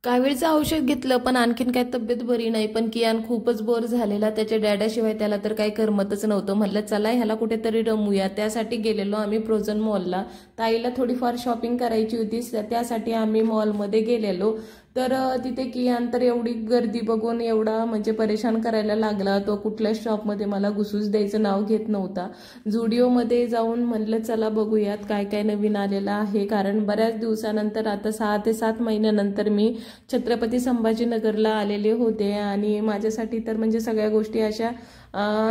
कावीळचं औषध घेतलं पण आणखीन काय तब्येत बरी नाही. पण कियान खूपच बोर झालेला, त्याच्या डॅडाशिवाय त्याला तर काही करमतच नव्हतं. म्हटलं चला ह्याला कुठेतरी रमूया. त्यासाठी गेलेलो आम्ही प्रोझन मॉलला. ताईला थोडीफार शॉपिंग करायची होती, त्यासाठी आम्ही मॉलमध्ये गेलेलो. तर तिथे कियान तर एवढी गर्दी बघून एवढा म्हणजे परेशान करायला लागला. तो कुठल्या शॉपमध्ये मला घुसूच द्यायचं नाव घेत नव्हता. झुडिओमध्ये जाऊन म्हणलं चला बघूयात काय काय नवीन आलेलं आहे. कारण बऱ्याच दिवसानंतर, आता 6 ते 7 महिन्यानंतर मी छत्रपती संभाजीनगरला आलेले होते आणि माझ्यासाठी तर म्हणजे सगळ्या गोष्टी अशा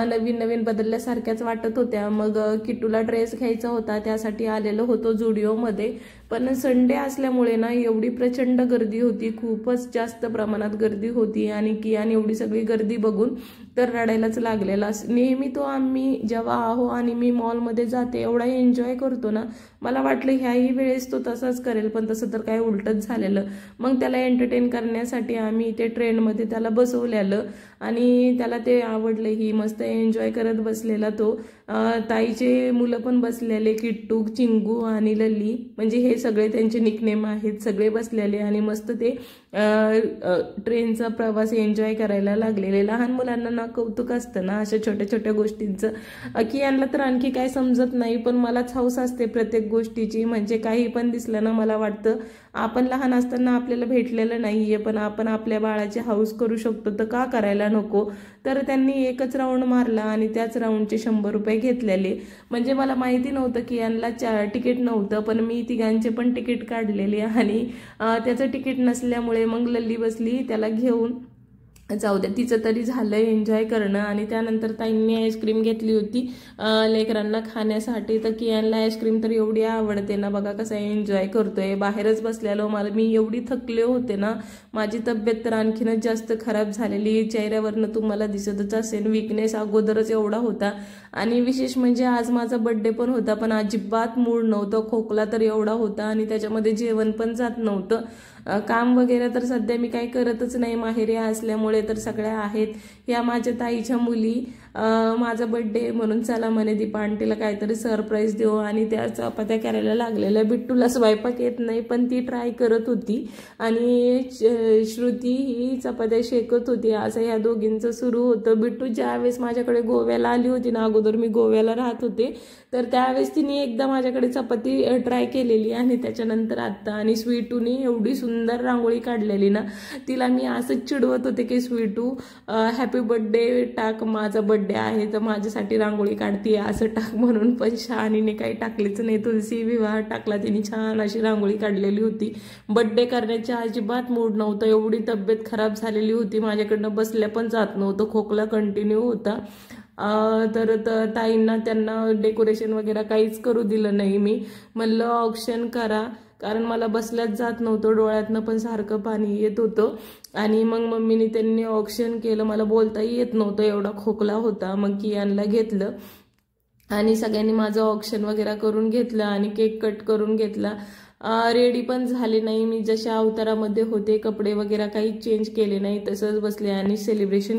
नवीन नवीन बदलल्यासारख्याच वाटत होत्या. मग किट्टूला ड्रेस घ्यायचा होता, त्यासाठी आलेलो होतो झुडिओमध्ये. पण संडे असल्यामुळे ना एवढी प्रचंड गर्दी होती, खूपच जास्त प्रमाणात गर्दी होती. आणि कियान एवढी सगळी गर्दी बघून तर रडायलाच लागलेला. नेहमी तो आम्ही जेव्हा आहो आणि मी मॉलमध्ये जाते एवढा एन्जॉय करतो ना, मला वाटलं ह्याही वेळेस तो तसाच करेल, पण तसं तर काय उलटच झालेलं. मग त्याला एंटरटेन करण्यासाठी आम्ही इथे ट्रेनमध्ये त्याला बसवलेलं आणि त्याला ते आवडलं. ही मस्त एन्जॉय करत बसलेला तो. ताईचे मुलं पण बसलेले, किट्टू, चिंगू आणि लल्ली, म्हणजे हे सगळे त्यांचे निकनेम आहेत. सगळे बसलेले आणि मस्त ते ट्रेनचा प्रवास एन्जॉय करायला लागलेले. लहान मुलांना ना कौतुक असतं ना अशा छोट्या छोट्या गोष्टींचं. की यांना तर आणखी काय समजत नाही, पण मलाच हौस असते प्रत्येक गोष्टीची. म्हणजे काही पण दिसलं ना मला वाटतं आपण लहान असताना आपल्याला भेटलेलं नाहीये, पण आपण आपल्या बाळाची हौस करू शकतो, तर का करायला नको. तर त्यांनी एकच राऊंड मारला आणि त्याच राऊंडचे 100 रुपये घेतलेले. म्हणजे मला माहिती नव्हतं की यांना तिकीट नव्हतं, पण मी तिघांचे पण तिकीट काढलेले आणि त्याचं तिकीट नसल्यामुळे मग लल्ली बसली त्याला घेऊन. जाऊ द्या, तिचं तरी झालं एन्जॉय करणं. आणि त्यानंतर ताईंनी आईस्क्रीम घेतली होती लेकरांना खाण्यासाठी. तर कियानला आईस्क्रीम तर एवढी आवडते ना, बघा कसा एन्जॉय करतोय. बाहेरच बसलेलो, मी एवढी थकले होते ना, माझी तब्येत तर आणखीनच जास्त खराब झालेली. चेहऱ्यावरनं तुम्हाला दिसतच असेल, विकनेस अगोदरच एवढा होता. आणि विशेष म्हणजे आज माझा बर्थडे पण होता, पण अजिबात मूड नव्हतं. खोकला तर एवढा होता आणि त्याच्यामध्ये जेवण पण जात नव्हतं. काम वगैरे तर सध्या मी काही करतच नाही, माहेरी असल्यामुळे. तर सगळ्या आहेत ह्या माझ्या ताईच्या मुली. माझा बर्थडे म्हणून चला म्हणे दीपा आंटीला काहीतरी सरप्राईज देऊ, आणि त्या चपात्या करायला लागलेल्या. बिट्टूला स्वयंपाक येत नाही, पण ती ट्राय करत होती. आणि श्रुती ही चपात्या शेकत होती. असं ह्या दोघींचं सुरू होतं. बिट्टू ज्यावेळेस माझ्याकडे गोव्याला आली होती ना, अगोदर मी गोव्याला राहत होते, तर त्यावेळेस तिने एकदा माझ्याकडे चपाती ट्राय केलेली आणि त्याच्यानंतर आत्ता. आणि स्वीटूने एवढी सुंदर रांगोळी काढलेली ना, तिला मी असंच चिडवत होते की स्वीटू हॅपी बर्थडे टाक, माझा बर्थडे आहे तर माझ्यासाठी रांगोळी काढते असं टाक म्हणून. पण शहाणीने काही टाकलीच नाही. तुलसी विवाह टाकला तिने, छान अशी रांगोळी काढलेली होती. बर्थडे करण्याच्या अजिबात मूड नव्हतं, एवढी तब्येत खराब झालेली होती. माझ्याकडनं बसल्या पण जात नव्हतं, खोकला कंटिन्यू होता. तर ताईंना त्यांना डेकोरेशन वगैरे काहीच करू दिलं नाही. मी म्हणलं ऑप्शन करा, कारण मला बसल्याच जात नव्हतं, डोळ्यातनं पण सारखं पाणी येत होतं. आणि मग मम्मीने त्यांनी ऑप्शन केलं, मला बोलताही येत नव्हतं, एवढा खोकला होता. मग कियानला घेतलं आणि सगळ्यांनी माझं ऑप्शन वगैरे करून घेतलं आणि केक कट करून घेतला. रेडी पण झाले नाही मी, जशा अवतारामध्ये होते, कपडे वगैरे काही चेंज केले नाही, तसंच बसले आणि सेलिब्रेशन